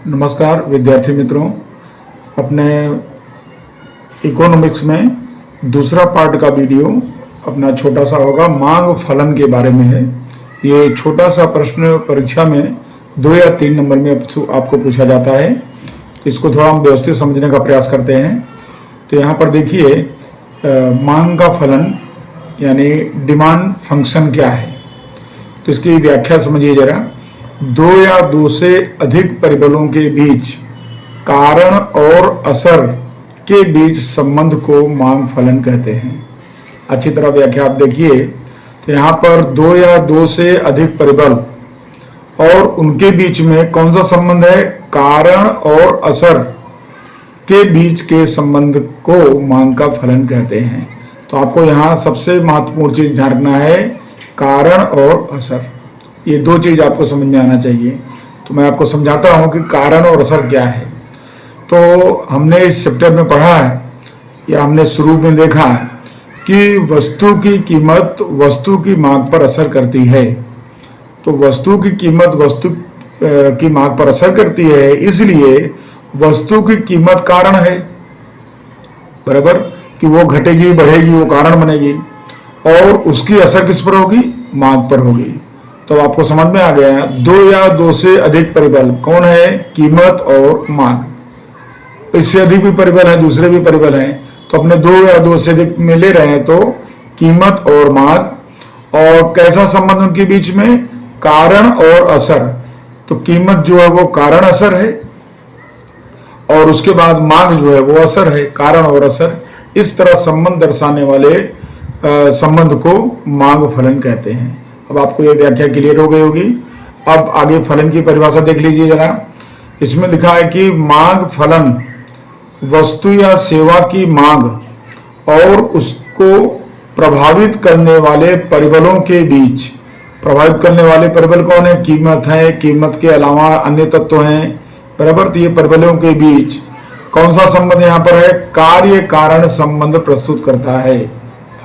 नमस्कार विद्यार्थी मित्रों, अपने इकोनॉमिक्स में दूसरा पार्ट का वीडियो अपना छोटा सा होगा, मांग फलन के बारे में है। ये छोटा सा प्रश्न परीक्षा में 2 या 3 नंबर में आपको पूछा जाता है। इसको थोड़ा हम व्यवस्थित समझने का प्रयास करते हैं। तो यहाँ पर देखिए, मांग का फलन यानी डिमांड फंक्शन क्या है, तो इसकी व्याख्या समझिए जरा। 2 या 2 से अधिक परिबलों के बीच कारण और असर के बीच संबंध को मांग फलन कहते हैं। अच्छी तरह व्याख्या आप देखिए, तो यहाँ पर 2 या 2 से अधिक परिबल और उनके बीच में कौन सा संबंध है? कारण और असर के बीच के संबंध को मांग का फलन कहते हैं। तो आपको यहाँ सबसे महत्वपूर्ण चीज ध्यान रखना है, कारण और असर। ये 2 चीज आपको समझ में आना चाहिए। तो मैं आपको समझाता हूं कि कारण और असर क्या है। तो हमने इस चैप्टर में पढ़ा है या हमने शुरू में देखा है कि वस्तु की कीमत वस्तु की मांग पर असर करती है। तो वस्तु की कीमत वस्तु की मांग पर असर करती है, इसलिए वस्तु की कीमत कारण है, बराबर, कि वो घटेगी बढ़ेगी, वो कारण बनेगी, और उसकी असर किस पर होगी? मांग पर होगी। तो आपको समझ में आ गया, 2 या 2 से अधिक परिबल कौन है? कीमत और मांग। इससे अधिक भी परिबल है, दूसरे भी परिबल हैं, तो अपने 2 या 2 से अधिक में ले रहे हैं, तो कीमत और मांग। और कैसा संबंध उनके बीच में? कारण और असर। तो कीमत जो है वो कारण असर है, और उसके बाद मांग जो है वो असर है, कारण और असर। इस तरह संबंध दर्शाने वाले संबंध को मांग फलन कहते हैं। अब आपको ये व्याख्या क्लियर हो गई होगी। अब आगे फलन की परिभाषा देख लीजिए जरा। इसमें लिखा है कि मांग फलन वस्तु या सेवा की मांग और उसको प्रभावित करने वाले परिबलों के बीच। प्रभावित करने वाले परिबल कौन है? कीमत है, कीमत के अलावा अन्य तत्व हैं, बराबर। तो ये परिबलों के बीच कौन सा संबंध यहाँ पर है? कार्य कारण संबंध प्रस्तुत करता है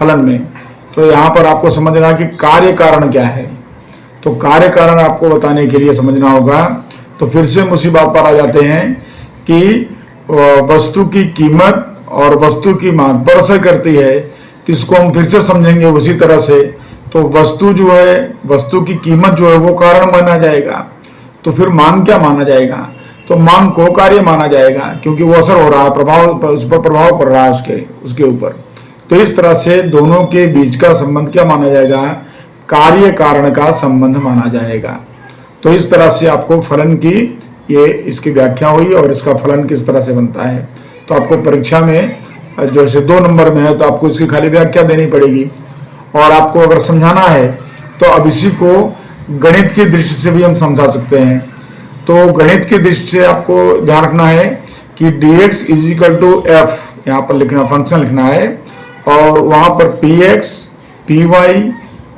फलन में। तो यहाँ पर आपको समझना है कि कार्य कारण क्या है। तो कार्य कारण आपको बताने के लिए समझना होगा। तो फिर से उसी बात पर आ जाते हैं कि वस्तु की कीमत और वस्तु की मांग पर असर करती है। तो इसको हम फिर से समझेंगे उसी तरह से। तो वस्तु जो है, वस्तु की कीमत जो है वो कारण माना जाएगा। तो फिर मांग क्या माना जाएगा? तो मांग को कार्य माना जाएगा, क्योंकि वो असर हो रहा है, प्रभाव, उस पर प्रभाव पड़ रहा है उसके ऊपर। तो इस तरह से दोनों के बीच का संबंध क्या माना जाएगा? कार्य कारण का संबंध माना जाएगा। तो इस तरह से आपको फलन की ये इसकी व्याख्या हुई और इसका फलन किस तरह से बनता है। तो आपको परीक्षा में जैसे 2 नंबर में है तो आपको इसकी खाली व्याख्या देनी पड़ेगी, और आपको अगर समझाना है तो अब इसी को गणित की दृष्टि से भी हम समझा सकते हैं। तो गणित की दृष्टि से आपको ध्यान रखना है कि dx = f, यहाँ पर लिखना, फंक्शन लिखना है, और वहां पर px, py,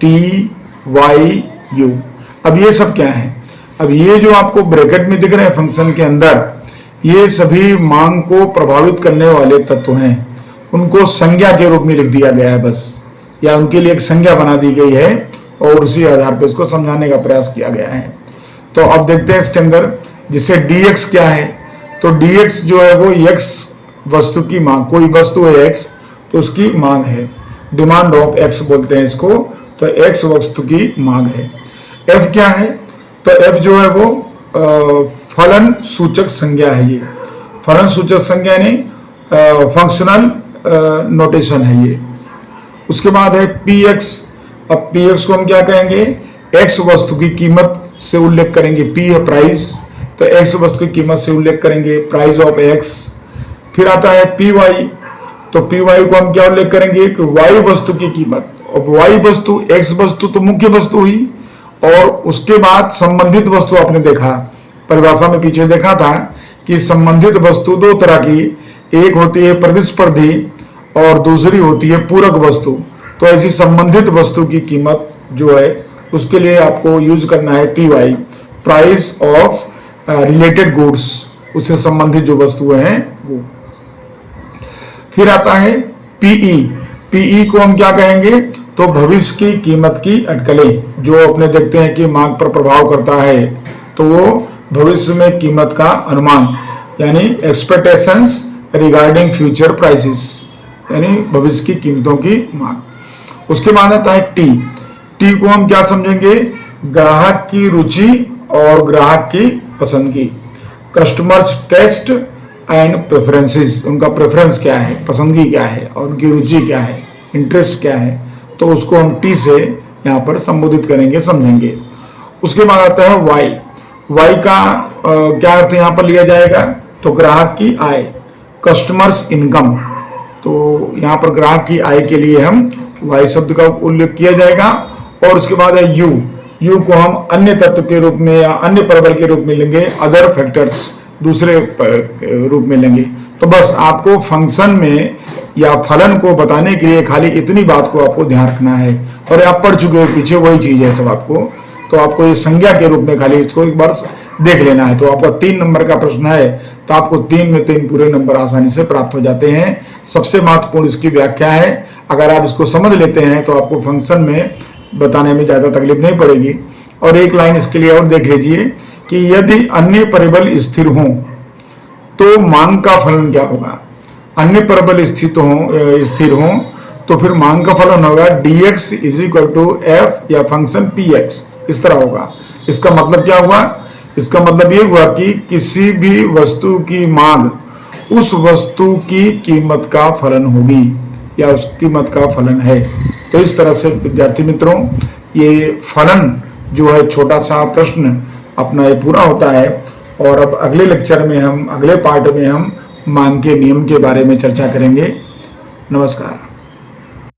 t, y, u। अब ये सब क्या है? अब ये जो आपको ब्रैकेट में दिख रहे हैं फंक्शन के अंदर, ये सभी मांग को प्रभावित करने वाले तत्व हैं। उनको संज्ञा के रूप में लिख दिया गया है बस, या उनके लिए एक संज्ञा बना दी गई है और उसी आधार पर उसको समझाने का प्रयास किया गया है। तो अब देखते हैं इसके अंदर, जिससे dx क्या है। तो dx जो है वो x वस्तु की मांग, कोई वस्तु है x, तो उसकी मांग है, डिमांड ऑफ x बोलते हैं इसको। तो x वस्तु की मांग है। f क्या है? तो f जो है वो फलन सूचक संज्ञा है। ये फलन सूचक संज्ञा यानी फंक्शनल नोटेशन है ये। उसके बाद है px। अब px को हम क्या कहेंगे? x वस्तु की कीमत से उल्लेख करेंगे, p है प्राइस, तो x वस्तु की कीमत से उल्लेख करेंगे, प्राइस ऑफ x। फिर आता है py। तो py को हम क्या उल्लेख करेंगे? कि y वस्तु की कीमत। अब y वस्तु, x वस्तु तो मुख्य वस्तु हुई, और उसके बाद संबंधित वस्तु आपने देखा, परिभाषा में पीछे देखा था कि संबंधित वस्तु 2 तरह की, एक होती है प्रतिस्पर्धी और दूसरी होती है पूरक वस्तु। तो ऐसी संबंधित वस्तु की कीमत जो है उसके लिए आपको यूज करना है py, price of related goods, उससे संबंधित जो वस्तुएं हैं वो। फिर आता है पीई। पीई को हम क्या कहेंगे? तो भविष्य की कीमत की अटकलें, जो अपने देखते हैं कि मांग पर प्रभाव करता है, तो वो भविष्य में कीमत का अनुमान, यानी एक्सपेक्टेशंस रिगार्डिंग फ्यूचर प्राइसेस, यानी भविष्य की कीमतों की मांग। उसके बाद आता है टी। टी को हम क्या समझेंगे? ग्राहक की रुचि और ग्राहक की पसंद की, कस्टमर्स टेस्ट एंड प्रेफरेंसेस, उनका प्रेफरेंस क्या है, पसंदगी क्या है, और उनकी रुचि क्या है, इंटरेस्ट क्या है, तो उसको हम टी से यहाँ पर संबोधित करेंगे, समझेंगे। उसके बाद आता है वाई। वाई का क्या अर्थ यहाँ पर लिया जाएगा? तो ग्राहक की आय, कस्टमर्स इनकम। तो यहाँ पर ग्राहक की आय के लिए हम वाई शब्द का उल्लेख किया जाएगा। और उसके बाद है यू। यू को हम अन्य तत्व के रूप में या अन्य परिबल के रूप में लेंगे, अदर फैक्टर्स, दूसरे रूप में लेंगे। तो बस आपको फंक्शन में या फलन को बताने के लिए खाली इतनी बात को आपको ध्यान रखना है, और आप पढ़ चुके हो पीछे, वही चीज है सब आपको। तो आपको ये संज्ञा के रूप में खाली इसको एक बार देख लेना है। तो आपका 3 नंबर का प्रश्न है, तो आपको 3 में 3 पूरे नंबर आसानी से प्राप्त हो जाते हैं। सबसे महत्वपूर्ण इसकी व्याख्या है, अगर आप इसको समझ लेते हैं तो आपको फंक्शन में बताने में ज्यादा तकलीफ नहीं पड़ेगी। और एक लाइन इसके लिए और देख लीजिए कि यदि अन्य परिबल स्थिर हों तो मांग का फलन क्या होगा? अन्य परिबल स्थिर हों तो फिर मांग का फलन होगा dx = f या फंक्शन px, इस तरह होगा। इसका मतलब क्या हुआ? इसका मतलब ये हुआ कि किसी भी वस्तु की मांग उस वस्तु की कीमत का फलन होगी या उस कीमत का फलन है। तो इस तरह से विद्यार्थी मित्रों, ये फलन जो है छोटा सा प्रश्न अपना ये पूरा होता है। और अब अगले लेक्चर में हम, अगले पार्ट में हम मांग के नियम के बारे में चर्चा करेंगे। नमस्कार।